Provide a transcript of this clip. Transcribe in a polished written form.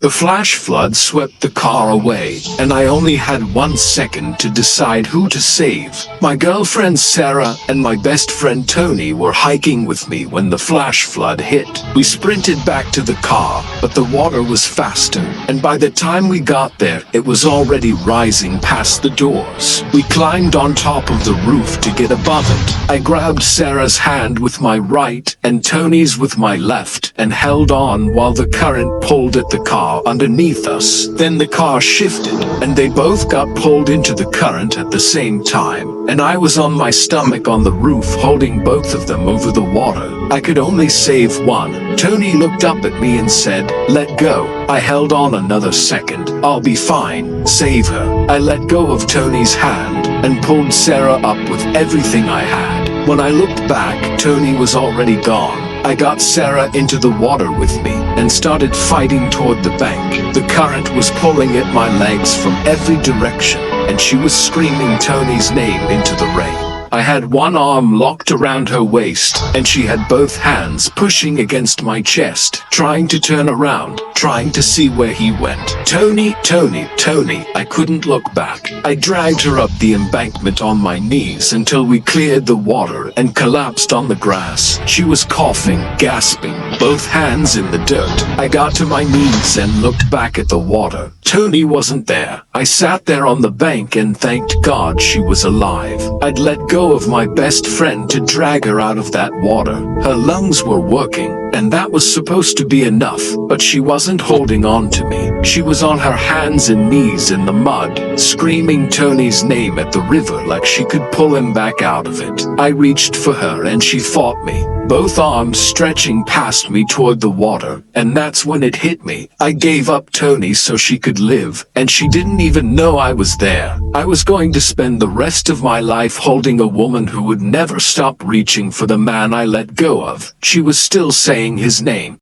The flash flood swept the car away, and I only had 1 second to decide who to save. My girlfriend Sarah and my best friend Tony were hiking with me when the flash flood hit. We sprinted back to the car, but the water was faster, and by the time we got there, it was already rising past the doors. We climbed on top of the roof to get above it. I grabbed Sarah's hand with my right and Tony's with my left and held on while the current pulled at the car underneath us. Then the car shifted, and they both got pulled into the current at the same time, and I was on my stomach on the roof holding both of them over the water. I could only save one. Tony looked up at me and said, "Let go." I held on another second. "I'll be fine. Save her." I let go of Tony's hand and pulled Sarah up with everything I had. When I looked back, Tony was already gone. I got Sarah into the water with me and started fighting toward the bank. The current was pulling at my legs from every direction, and she was screaming Tony's name into the rain. I had one arm locked around her waist, and she had both hands pushing against my chest, trying to turn around, trying to see where he went. Tony, Tony, Tony. I couldn't look back. I dragged her up the embankment on my knees until we cleared the water and collapsed on the grass. She was coughing, gasping, both hands in the dirt. I got to my knees and looked back at the water. Tony wasn't there. I sat there on the bank and thanked God she was alive. I'd let go of my best friend to drag her out of that water. Her lungs were working, and that was supposed to be enough, but she wasn't holding on to me. She was on her hands and knees in the mud, screaming Tony's name at the river like she could pull him back out of it. I reached for her and she fought me, both arms stretching past me toward the water, and that's when it hit me. I gave up Tony so she could live, and she didn't even know I was there. I was going to spend the rest of my life holding a woman who would never stop reaching for the man I let go of. She was still saying his name.